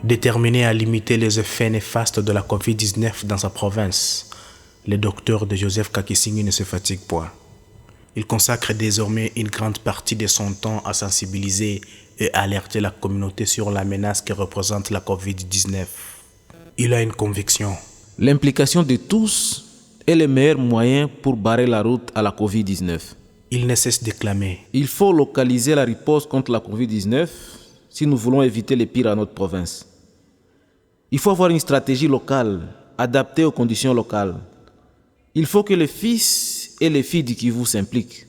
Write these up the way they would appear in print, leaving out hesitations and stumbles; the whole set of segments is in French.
Déterminé à limiter les effets néfastes de la Covid-19 dans sa province, le docteur de Joseph Kakisingui ne se fatigue point. Il consacre désormais une grande partie de son temps à sensibiliser et alerter la communauté sur la menace que représente la Covid-19. Il a une conviction. L'implication de tous est le meilleur moyen pour barrer la route à la Covid-19. Il ne cesse de clamer. Il faut localiser la riposte contre la Covid-19 si nous voulons éviter le pire à notre province. Il faut avoir une stratégie locale, adaptée aux conditions locales. Il faut que les fils et les filles du Kivu s'impliquent.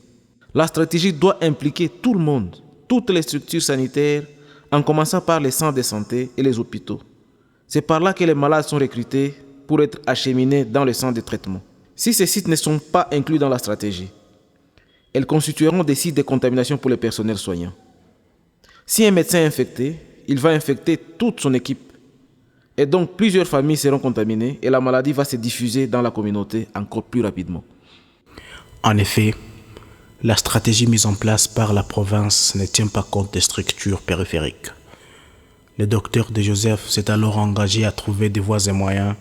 La stratégie doit impliquer tout le monde, toutes les structures sanitaires, en commençant par les centres de santé et les hôpitaux. C'est par là que les malades sont recrutés pour être acheminés dans les centres de traitement. Si ces sites ne sont pas inclus dans la stratégie, elles constitueront des sites de contamination pour le personnel soignant. Si un médecin est infecté, il va infecter toute son équipe. Et donc plusieurs familles seront contaminées et la maladie va se diffuser dans la communauté encore plus rapidement. En effet, la stratégie mise en place par la province ne tient pas compte des structures périphériques. Le docteur de Joseph s'est alors engagé à trouver des voies et moyens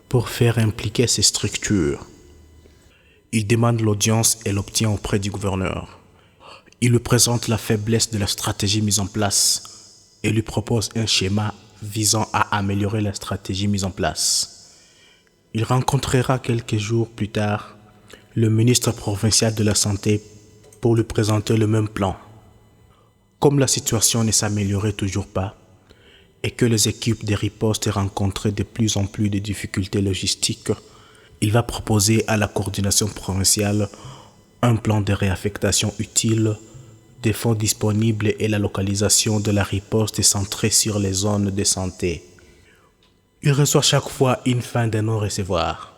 pour faire impliquer ces structures. Il demande l'audience et l'obtient auprès du gouverneur. Il lui présente la faiblesse de la stratégie mise en place et lui propose un schéma visant à améliorer la stratégie mise en place. Il rencontrera quelques jours plus tard le ministre provincial de la Santé pour lui présenter le même plan. Comme la situation ne s'améliorait toujours pas et que les équipes de riposte rencontraient de plus en plus de difficultés logistiques, il va proposer à la coordination provinciale un plan de réaffectation utile des fonds disponibles et la localisation de la riposte centrée sur les zones de santé. Il reçoit chaque fois une fin de non-recevoir.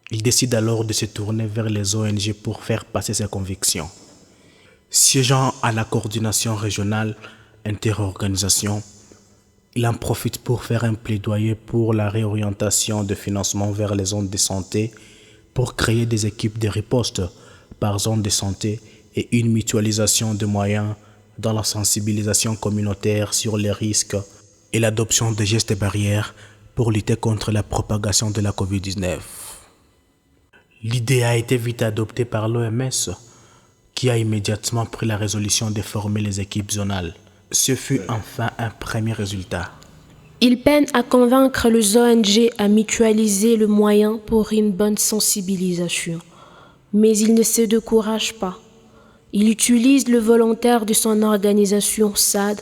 Il décide alors de se tourner vers les ONG pour faire passer ses convictions. Siégeant à la coordination régionale interorganisation, il en profite pour faire un plaidoyer pour la réorientation de financement vers les zones de santé pour créer des équipes de riposte par zone de santé et une mutualisation de moyens dans la sensibilisation communautaire sur les risques et l'adoption de gestes barrières pour lutter contre la propagation de la Covid-19. L'idée a été vite adoptée par l'OMS, qui a immédiatement pris la résolution de former les équipes zonales. Ce fut enfin un premier résultat. Il peine à convaincre les ONG à mutualiser le moyen pour une bonne sensibilisation. Mais il ne se décourage pas. Il utilise le volontaire de son organisation SAD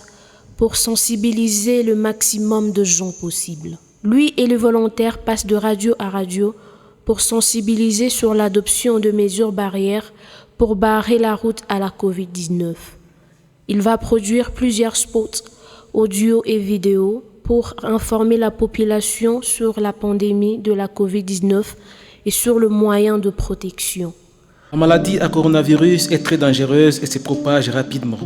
pour sensibiliser le maximum de gens possible. Lui et le volontaire passent de radio à radio pour sensibiliser sur l'adoption de mesures barrières pour barrer la route à la Covid-19. Il va produire plusieurs spots, audio et vidéo, pour informer la population sur la pandémie de la Covid-19 et sur le moyen de protection. La maladie à coronavirus est très dangereuse et se propage rapidement.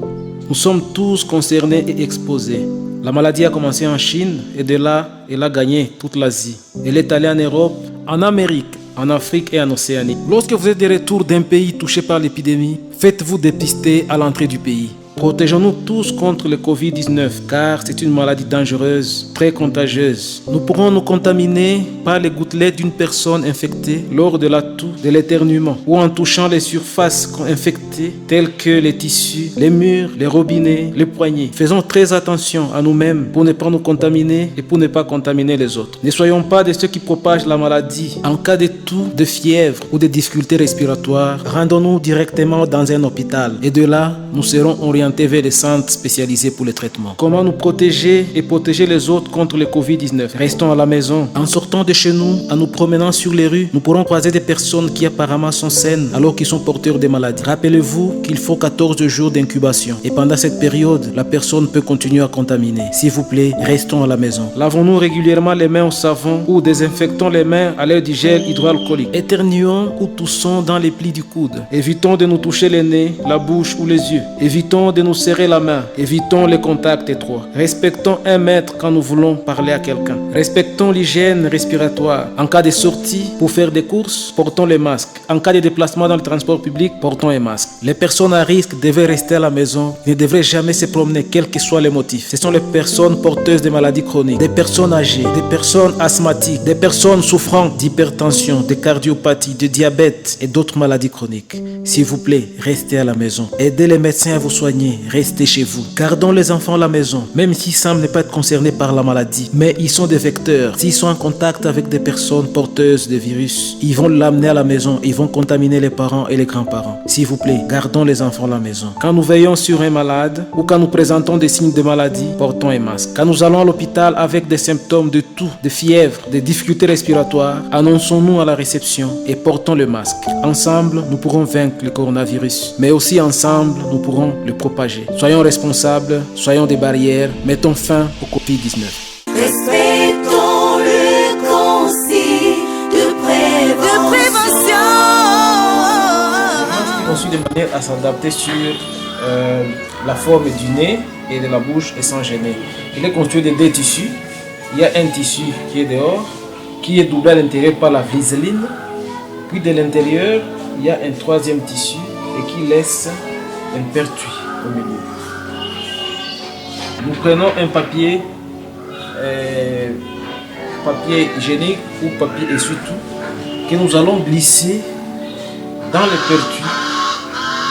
Nous sommes tous concernés et exposés. La maladie a commencé en Chine et de là, elle a gagné toute l'Asie. Elle est allée en Europe, en Amérique, en Afrique et en Océanie. Lorsque vous êtes de retour d'un pays touché par l'épidémie, faites-vous dépister à l'entrée du pays. Protégeons-nous tous contre le Covid-19 car c'est une maladie dangereuse, très contagieuse. Nous pourrons nous contaminer par les gouttelettes d'une personne infectée lors de la toux, de l'éternuement ou en touchant les surfaces infectées telles que les tissus, les murs, les robinets, les poignets. Faisons très attention à nous-mêmes pour ne pas nous contaminer et pour ne pas contaminer les autres. Ne soyons pas de ceux qui propagent la maladie. En cas de toux, de fièvre ou de difficultés respiratoires, rendons-nous directement dans un hôpital et de là, nous serons orientés vers les centres spécialisés pour le traitement. Comment nous protéger et protéger les autres contre le Covid-19? Restons à la maison. En sortant de chez nous, en nous promenant sur les rues, nous pourrons croiser des personnes qui apparemment sont saines alors qu'ils sont porteurs de maladies. Rappelez-vous qu'il faut 14 jours d'incubation et pendant cette période, la personne peut continuer à contaminer. S'il vous plaît, restons à la maison. Lavons-nous régulièrement les mains au savon ou désinfectons les mains à l'aide du gel hydroalcoolique. Éternuons ou toussons dans les plis du coude. Évitons de nous toucher le nez, la bouche ou les yeux. Évitons de nous serrer la main. Évitons les contacts étroits. Respectons 1 mètre quand nous voulons parler à quelqu'un. Respectons l'hygiène respiratoire. En cas de sortie pour faire des courses, portons les masques. En cas de déplacement dans le transport public, portons un masque. Les personnes à risque devaient rester à la maison, ne devraient jamais se promener, quels que soient les motifs. Ce sont les personnes porteuses de maladies chroniques, des personnes âgées, des personnes asthmatiques, des personnes souffrant d'hypertension, de cardiopathie, de diabète et d'autres maladies chroniques. S'il vous plaît, restez à la maison. Aidez les médecins à vous soigner, restez chez vous. Gardons les enfants à la maison, même s'ils semblent ne pas être concernés par la maladie. Mais ils sont des vecteurs. S'ils sont en contact avec des personnes porteuses de virus, ils vont l'amener à la maison, ils vont contaminer les parents et les grands-parents. S'il vous plaît, gardons les enfants à la maison. Quand nous veillons sur un malade ou quand nous présentons des signes de maladie, portons un masque. Quand nous allons à l'hôpital avec des symptômes de toux, de fièvre, de difficultés respiratoires, annonçons-nous à la réception et portons le masque. Ensemble, nous pourrons vaincre le coronavirus, mais aussi ensemble, nous pourrons le propager. Soyons responsables, soyons des barrières, mettons fin au Covid-19. Respectons le consigne de prévention. Conçu de manière à s'adapter sur la forme du nez et de la bouche et sans gêner. Il est constitué de deux tissus. Il y a un tissu qui est dehors, qui est doublé à l'intérieur par la viseline. Puis de l'intérieur, il y a un troisième tissu et qui laisse un pertuis au milieu. Nous prenons un papier hygiénique ou papier essuie-tout que nous allons glisser dans le pertuis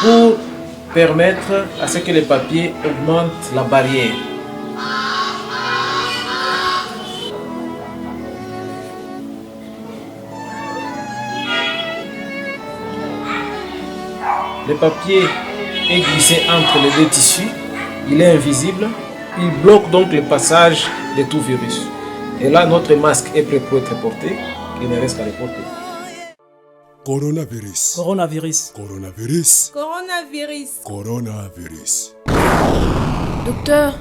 pour permettre à ce que le papier augmente la barrière. Le papier est glissé entre les deux tissus, il est invisible, il bloque donc le passage de tout virus. Et là, notre masque est prêt pour être porté, il ne reste qu'à le porter. Coronavirus. Coronavirus. Coronavirus. Coronavirus. Coronavirus. Docteur,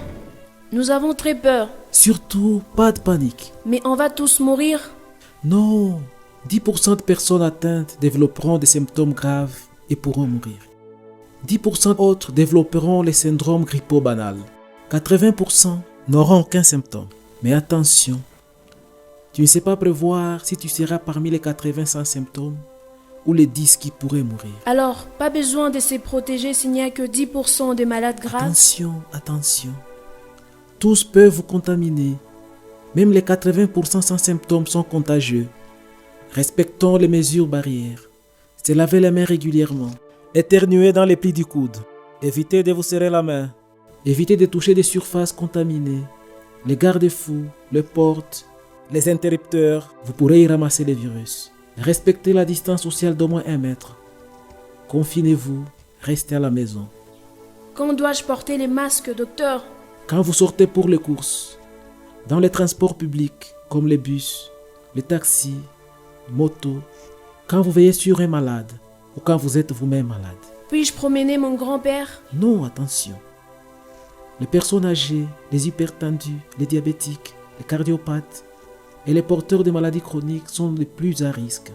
nous avons très peur. Surtout, pas de panique. Mais on va tous mourir. Non, 10% de personnes atteintes développeront des symptômes graves et pourront mourir. 10% autres développeront les syndromes grippaux banals. 80% n'auront aucun symptôme. Mais attention, tu ne sais pas prévoir si tu seras parmi les 80 sans symptômes ou les 10 qui pourraient mourir. Alors, pas besoin de se protéger s'il n'y a que 10% de malades graves. Attention, attention. Tous peuvent vous contaminer. Même les 80% sans symptômes sont contagieux. Respectons les mesures barrières. Se laver les mains régulièrement. Éternuer dans les plis du coude. Évitez de vous serrer la main. Évitez de toucher des surfaces contaminées. Les garde-fous, les portes, les interrupteurs, vous pourrez y ramasser les virus. Respectez la distance sociale d'au moins 1 mètre. Confinez-vous, restez à la maison. Quand dois-je porter les masques, docteur? Quand vous sortez pour les courses, dans les transports publics comme les bus, les taxis, les motos, quand vous veillez sur un malade ou quand vous êtes vous-même malade. Puis-je promener mon grand-père? Non, attention. Les personnes âgées, les hypertendus, les diabétiques, les cardiopathes et les porteurs de maladies chroniques sont les plus à risque.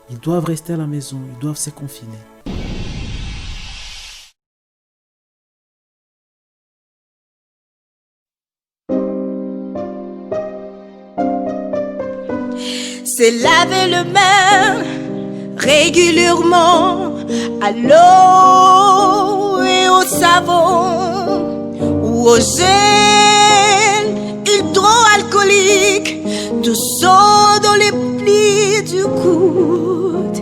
Ils doivent rester à la maison, ils doivent se confiner. Se laver les mains régulièrement à l'eau et au savon ou au gel hydroalcoolique, du sang dans les plis du coude.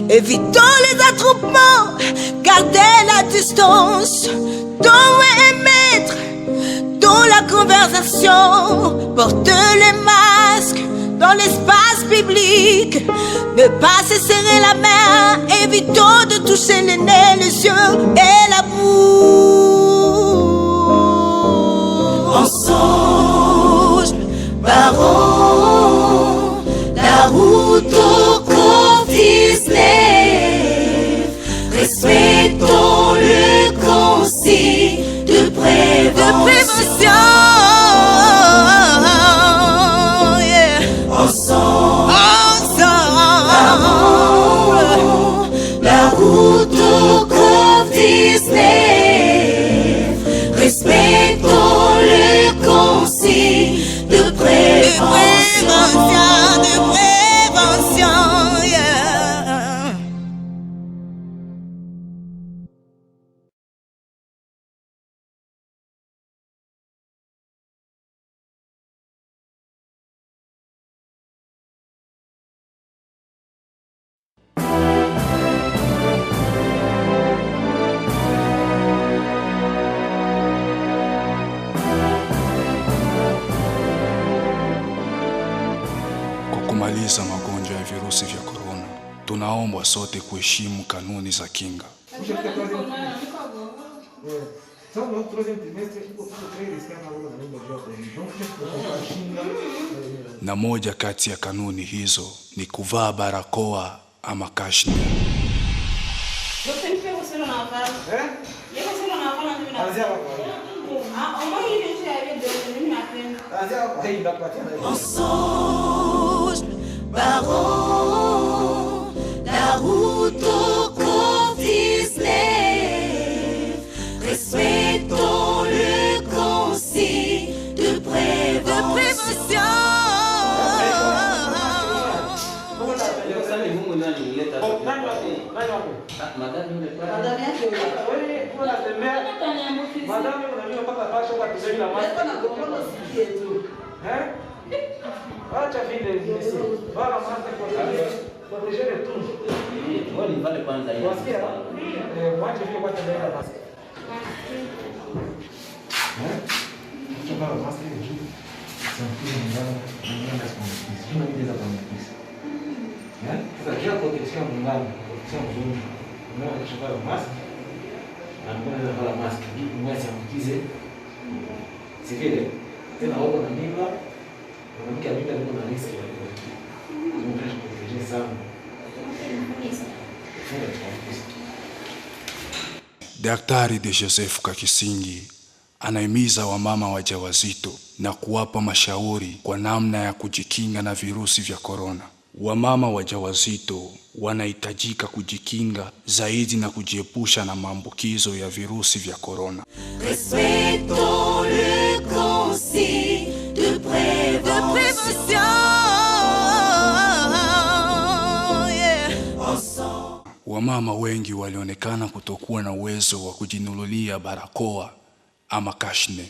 Évitons les attroupements, gardez la distance d'au moins 1 mètre dans la conversation. Portez les masques dans l'espace public, ne pas se serrer la main, évitons de toucher le nez, les yeux et la bouche. Ensemble, barrons la route au Covid-19, respectons le consigne de prévention. La route au Covid-19. kumaliza magonjwa ya virusi vya korona, tunaombwa sote kuheshimu kanuni za kinga. Na moja kati ya kanuni hizo ni kuvaa barakoa ama kashne. On songe, baron, la route au Covid-19. Respectons le consigne de prévention. Daktari de Joseph Kakisingi anahimiza wamama wajawazito na kuwapa mashauri kwa namna ya kujikinga na virusi vya korona. Wamama wajawazito wanahitajika kujikinga zaidi na kujiepusha na maambukizo ya virusi vya korona. Respectons le consigne de prévention. Wamama wengi walionekana kutokuwa na uwezo wa kujinunulia barakoa ama kashne,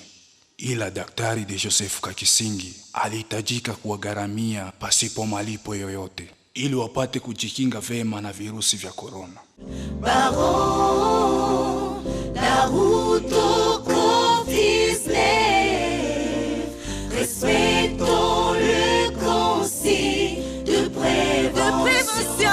ila Daktari de Joseph Kakisingi alihitajika kuwagharamia pasipo malipo yoyote ili wapate kujikinga vema na virusi vya korona. Baron, la route au Covid-19. Respectons le consigne de prévention.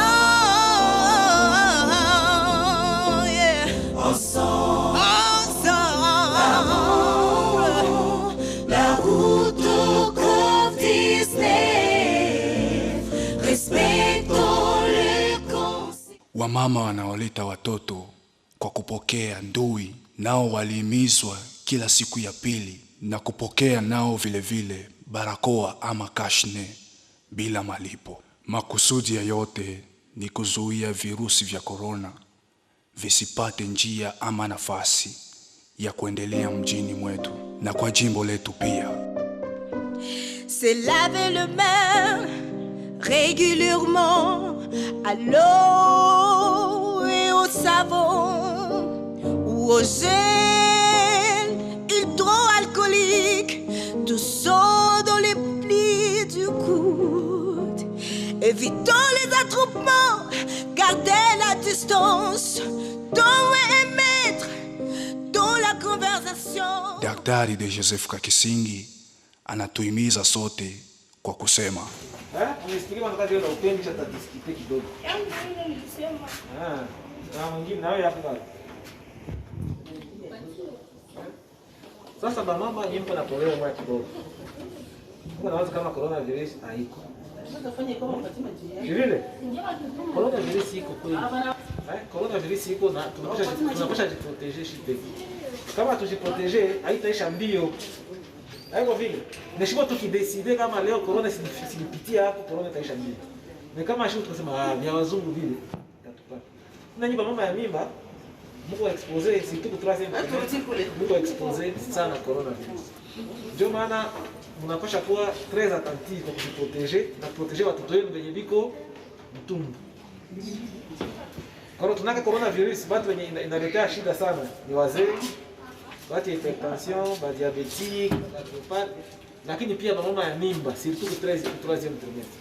La route au Covid-19. Respectons le consigne. Wamama wanaoleta watoto kwa kupokea ndui nao walihimizwa kila siku ya pili na kupokea nao vile barakoa ama kashne bila malipo. Makusudi ya yote ni kuzuia virusi vya korona visipate njia ama nafasi ya kuendelea mjini mwetu na kwa jimbo letu pia. Se laver le main régulièrement à l'eau et au savon ou au gel hydroalcoolique, de sang dans les plis du coude. Évitons les attroupements, gardez la distance d'au moins 1 mètre dans la conversation. Daktari de Joseph Kakisingi anatuhimiza sote kwa kusema Unisikilia wakati wewe upendi cha tadiskite kidogo. Na mwingine nawe hapo bado. Sasa mama nyimpo na poleo mwa kidogo. Kuna wazo kama coronavirus haiko. Tunafanya kama Fatima Jia. Vile? Coronavirus iko kweli. Coronavirus iko na tunapasha jiproteger shite. Kama tujiproteger haitaisha mbio. Haiko vile. Nishiko tukidecide kama leo corona sinipitia hapo corona itaisha mbio. Na kama shiko tukasema ni wazungu vile tatupata. Na nyumba mama ya mimba mko expose si tuko trace mko expose sana coronavirus. Ndio maana mnapasha kuwa très attentif kwa kujiproteger na proteger watoto wenu wenye biko mtumbu. Kwa tunaka coronavirus watu wenye inaletea shida sana ni wazee, watu ya hypertension, ba diabetic, lakini pia mama ya mimba surtout 3e trimestre.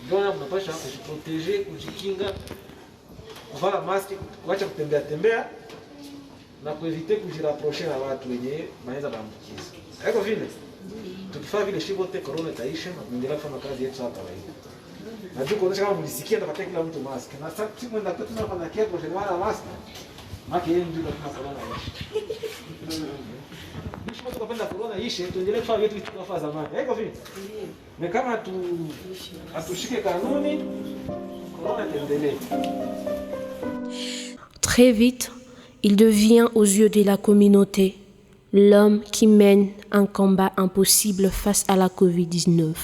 Ndio mnapasha kujiproteger, kujikinga, kuvaa mask, kuacha kutembea na kuevite kujirapprocher na watu wenye wanaweza kuambukiza. Haiko vile. Tukifanya vile shibote corona itaisha na tuendelea kufanya kazi yetu hapa kawaida. Najua kuonyesha kama mlisikia ndio kila mtu mask. Na sasa siku ndio tunafanya kiapo kwa mask. Maki yeye ndio tunafanya hivi. Nisho tukapenda corona ishe tuendelee kufanya vitu tunafanya zamani. Haiko vipi? Ni kama atushike kanuni corona iendelee. Très vite, il devient aux yeux de la communauté l'homme qui mène un combat impossible face à la Covid-19.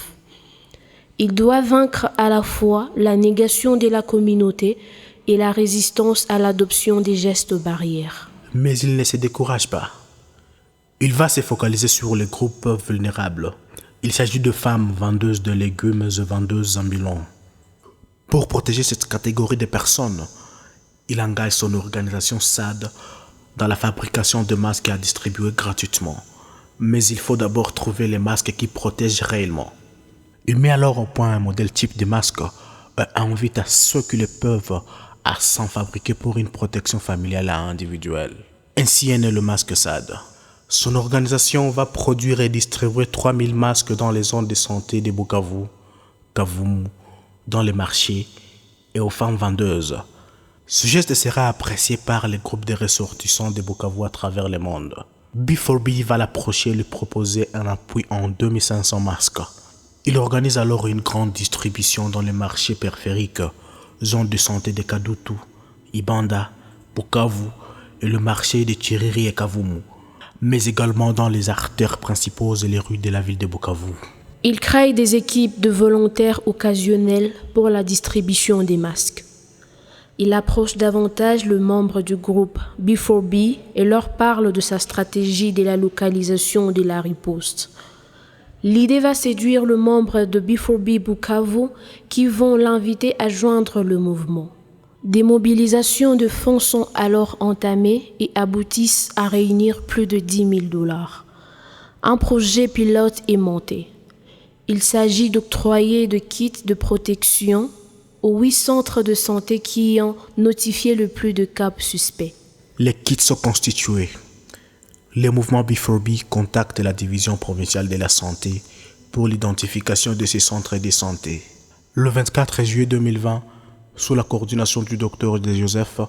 Il doit vaincre à la fois la négation de la communauté et la résistance à l'adoption des gestes barrières. Mais il ne se décourage pas. Il va se focaliser sur les groupes vulnérables. Il s'agit de femmes vendeuses de légumes et vendeuses ambulants. Pour protéger cette catégorie de personnes, il engage son organisation SAD dans la fabrication de masques à distribuer gratuitement. Mais il faut d'abord trouver les masques qui protègent réellement. Il met alors au point un modèle type de masque et invite à ceux qui le peuvent à s'en fabriquer pour une protection familiale et individuelle. Ainsi est né le masque SAD. Son organisation va produire et distribuer 3000 masques dans les zones de santé de Bukavu, Kavumu, dans les marchés et aux femmes vendeuses. Ce geste sera apprécié par les groupes de ressortissants de Bukavu à travers le monde. B4B va l'approcher et lui proposer un appui en 2500 masques. Il organise alors une grande distribution dans les marchés périphériques, zones de santé de Kadutu, Ibanda, Bukavu et le marché de Chiriri et Kavumu, mais également dans les artères principaux et les rues de la ville de Bukavu. Il crée des équipes de volontaires occasionnels pour la distribution des masques. Il approche davantage le membre du groupe B4B et leur parle de sa stratégie de la localisation de la riposte. L'idée va séduire le membre de B4B Bukavu qui vont l'inviter à joindre le mouvement. Des mobilisations de fonds sont alors entamées et aboutissent à réunir plus de 10 000 $. Un projet pilote est monté. Il s'agit d'octroyer des kits de protection aux 8 centres de santé qui ont notifié le plus de cas suspects. Les kits sont constitués. Le mouvement B4B contacte la division provinciale de la santé pour l'identification de ces centres de santé. Le 24 juillet 2020, sous la coordination du docteur De Joseph,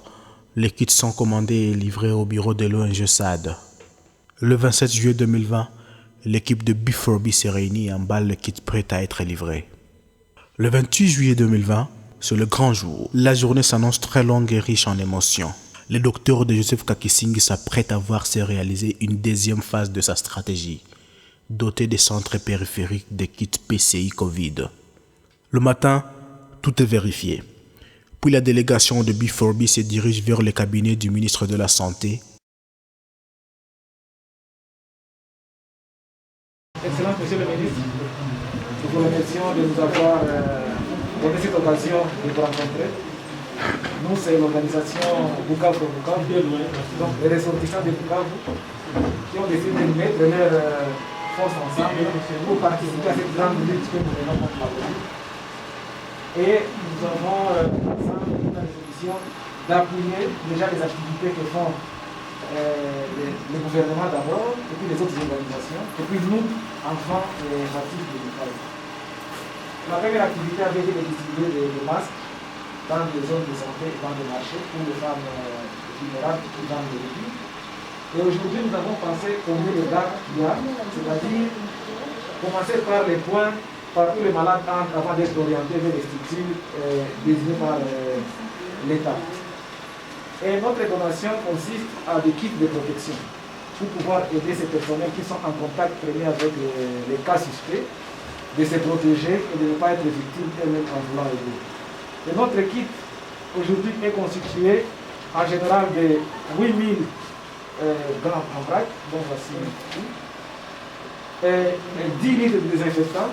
les kits sont commandés et livrés au bureau de l'ONG SAD. Le 27 juillet 2020, l'équipe de B4B s'est réunie et emballe le kit prêt à être livré. Le 28 juillet 2020, c'est le grand jour. La journée s'annonce très longue et riche en émotions. Le docteur de Joseph Kakising s'apprête à voir se réaliser une deuxième phase de sa stratégie, dotée des centres périphériques de kits PCI Covid. Le matin, tout est vérifié. Puis la délégation de B4B se dirige vers le cabinet du ministre de la Santé. Excellent Monsieur le ministre, nous vous remercions de nous avoir donné cette occasion de vous rencontrer. Nous, c'est l'organisation Bukavu, donc les ressortissants de Bukavu qui ont décidé de mettre leurs forces ensemble pour participer à cette grande lutte que nous menons contre la Covid. Et nous avons ensemble une résolution d'appuyer déjà les activités que font le gouvernement d'abord, et puis les autres organisations, et puis nous, enfants et natifs de Bukavu. La première activité avait été de distribuer des masques dans les zones de santé et dans les marchés pour les femmes vulnérables qui dans les régions. Et aujourd'hui, nous avons pensé combler les gaps qu'il y a, c'est-à-dire commencer par les points par où les malades entrent avant d'être orientés vers les structures désignées par l'État. Et notre donation consiste à des kits de protection pour pouvoir aider ces personnels qui sont en contact premier avec les cas suspects, de se protéger et de ne pas être victimes elles-mêmes en voulant aider. Et notre kit aujourd'hui est constitué en général de 8000 grammes en vrac, donc voici et 10 litres de désinfectant,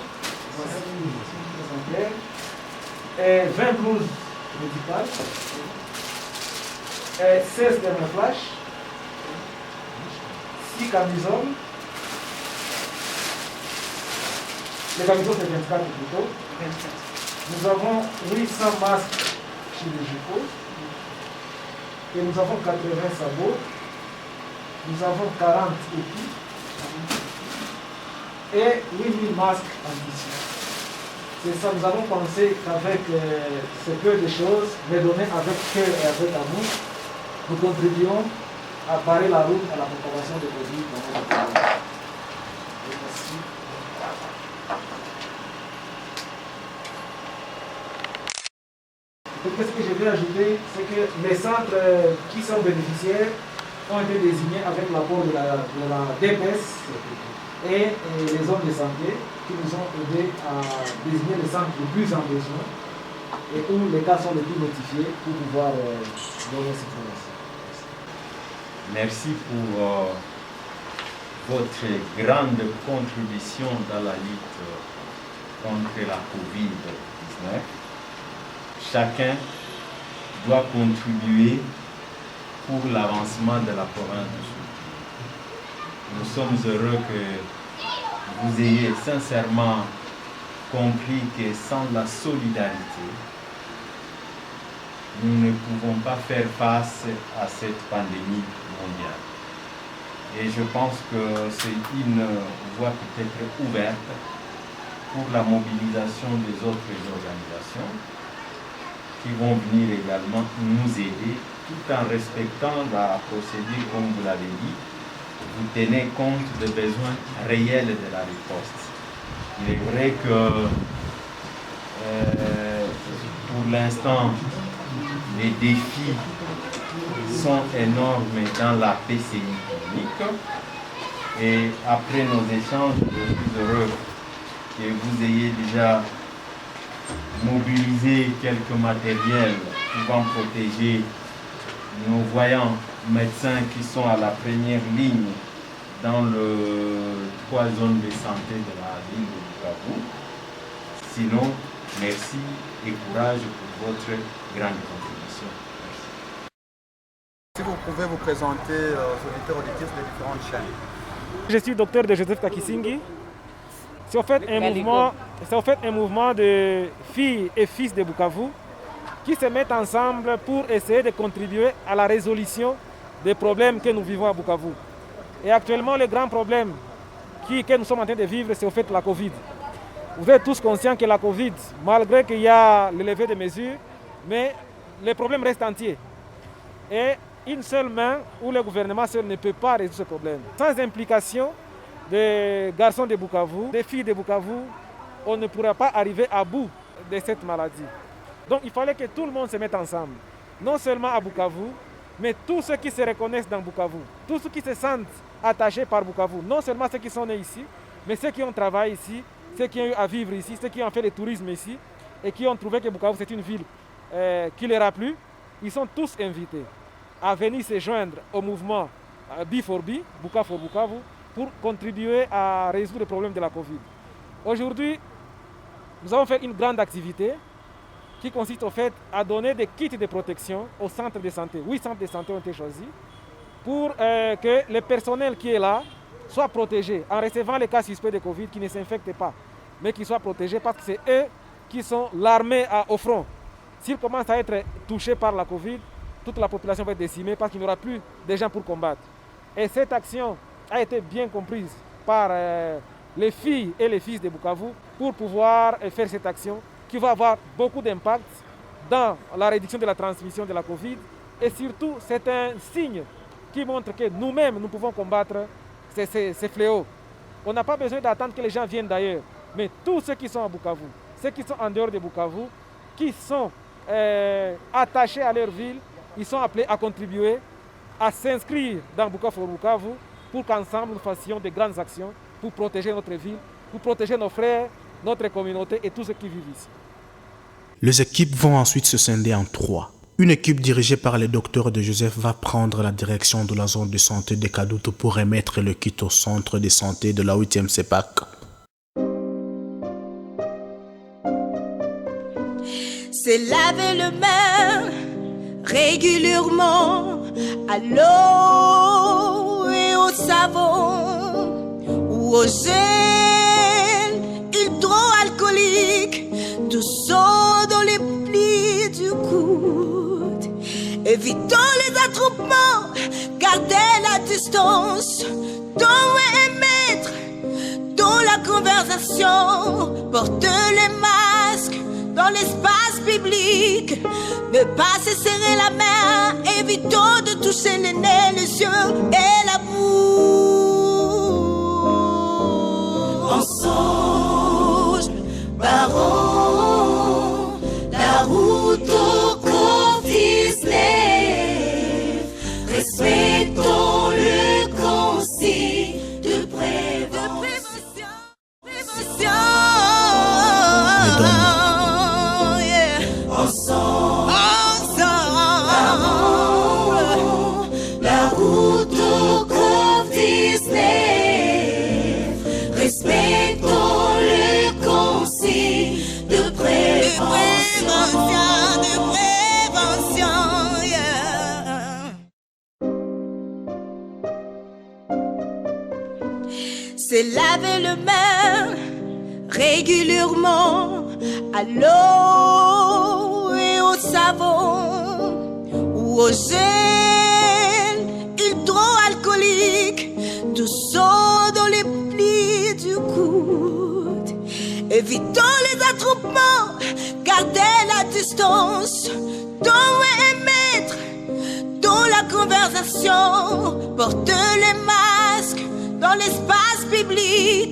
et 20 blouses médicales, et 16 thermoflash, 6 camisoles, les camisoles c'est 24 plutôt. Nous avons 800 masques chirurgicaux et nous avons 80 sabots, nous avons 40 épis et 8000 masques en tissu. C'est ça, nous avons pensé qu'avec ce peu de choses, mais donné avec cœur et avec amour, nous contribuons à barrer la route à la propagation de Covid dans notre pays. Merci. Qu'est-ce que je vais ajouter, c'est que les centres qui sont bénéficiaires ont été désignés avec l'apport de la DPS et les hommes de santé qui nous ont aidés à désigner les centres les plus en besoin et où les cas sont les plus notifiés pour pouvoir donner cette information. Merci pour votre grande contribution dans la lutte contre la COVID-19. Chacun doit contribuer pour l'avancement de la province du Sud. Nous sommes heureux que vous ayez sincèrement compris que sans la solidarité, nous ne pouvons pas faire face à cette pandémie mondiale. Et je pense que c'est une voie peut-être ouverte pour la mobilisation des autres organisations qui vont venir également nous aider tout en respectant la procédure comme vous l'avez dit. Vous tenez compte des besoins réels de la riposte. Il est vrai que pour l'instant, les défis sont énormes dans la PCI clinique. Et après nos échanges, je suis heureux que vous ayez déjà mobilisé quelques matériels pouvant protéger nos voyants médecins qui sont à la première ligne dans les 3 zones de santé de la ville de Bukavu. Sinon, merci et courage pour votre grande contribution. Si vous pouvez vous présenter aux auditeurs auditrices des différentes chaînes. Je suis docteur de Joseph Kakisingi. C'est en fait un mouvement de filles et fils de Bukavu qui se mettent ensemble pour essayer de contribuer à la résolution des problèmes que nous vivons à Bukavu. Et actuellement, le grand problème que nous sommes en train de vivre, c'est au fait la Covid. Vous êtes tous conscients que la Covid, malgré qu'il y a le levé des mesures, mais les problèmes restent entiers. Et une seule main où le gouvernement seul ne peut pas résoudre ce problème. Sans implication des garçons de Bukavu, des filles de Bukavu, on ne pourra pas arriver à bout de cette maladie. Donc il fallait que tout le monde se mette ensemble, non seulement à Bukavu, mais tous ceux qui se reconnaissent dans Bukavu, tous ceux qui se sentent attachés par Bukavu, non seulement ceux qui sont nés ici, mais ceux qui ont travaillé ici, ceux qui ont eu à vivre ici, ceux qui ont fait le tourisme ici et qui ont trouvé que Bukavu c'est une ville qui leur a plu, ils sont tous invités à venir se joindre au mouvement B4B, Bukavu for Bukavu, pour contribuer à résoudre le problème de la Covid. Aujourd'hui, nous avons fait une grande activité qui consiste au fait à donner des kits de protection aux centres de santé. 8 centres de santé ont été choisis pour que le personnel qui est là soit protégé en recevant les cas suspects de Covid qui ne s'infectent pas, mais qui soient protégés parce que c'est eux qui sont l'armée au front. S'ils commencent à être touchés par la Covid, toute la population va être décimée parce qu'il n'y aura plus de gens pour combattre. Et cette action a été bien comprise par les filles et les fils de Bukavu pour pouvoir faire cette action qui va avoir beaucoup d'impact dans la réduction de la transmission de la Covid. Et surtout, c'est un signe qui montre que nous-mêmes, nous pouvons combattre ces fléaux. On n'a pas besoin d'attendre que les gens viennent d'ailleurs. Mais tous ceux qui sont à Bukavu, ceux qui sont en dehors de Bukavu, qui sont attachés à leur ville, ils sont appelés à contribuer, à s'inscrire dans Bukavu for Bukavu pour qu'ensemble nous fassions de grandes actions pour protéger notre ville, pour protéger nos frères, notre communauté et tous ceux qui vivent ici. Les équipes vont ensuite se scinder en 3. Une équipe dirigée par le docteur de Joseph va prendre la direction de la zone de santé de Kadutu pour remettre le kit au centre de santé de la 8e CEPAC. C'est laver le main régulièrement à l'eau et au savon ou au gel hydroalcoolique, du sang dans les plis du coude. Évitons les attroupements, gardez la distance, donner et mettre dans la conversation, portez les mains dans l'espace public. Ne pas se serrer la main, évitons de toucher le nez, les yeux et la bouche. Ensemble, barons, la route au Covid-19. Respectons le conseil de prévention. Ensemble, la route au Covid-19. Respectons le conseil de prévention. Se laver les mains régulièrement à l'eau et au savon ou au gel hydroalcoolique, du sang dans les plis du coude. Évitons les attroupements, gardez la distance d'au moins 1 mètre dans la conversation. Portez les masques dans l'espace public.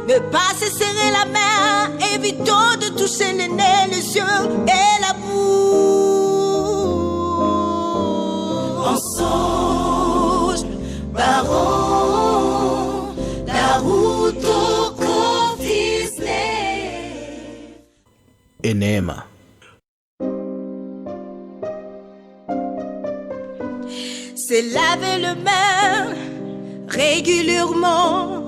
Ne pas se serrer la main, évitons de toucher le nez, les yeux et la bouche. Ensemble, barons, la route au Covid-19. Et Neema. Se laver les mains régulièrement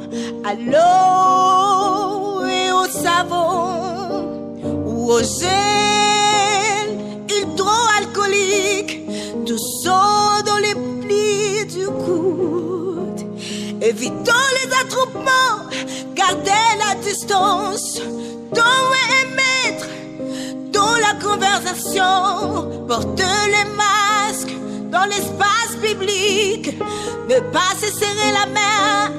à l'eau et au savon ou au gel hydroalcoolique, du sang dans les plis du coude. Évitons les attroupements, gardez la distance d'au moins 1 mètre dans la conversation. Portez les masques dans l'espace public. Ne pas se serrer la main,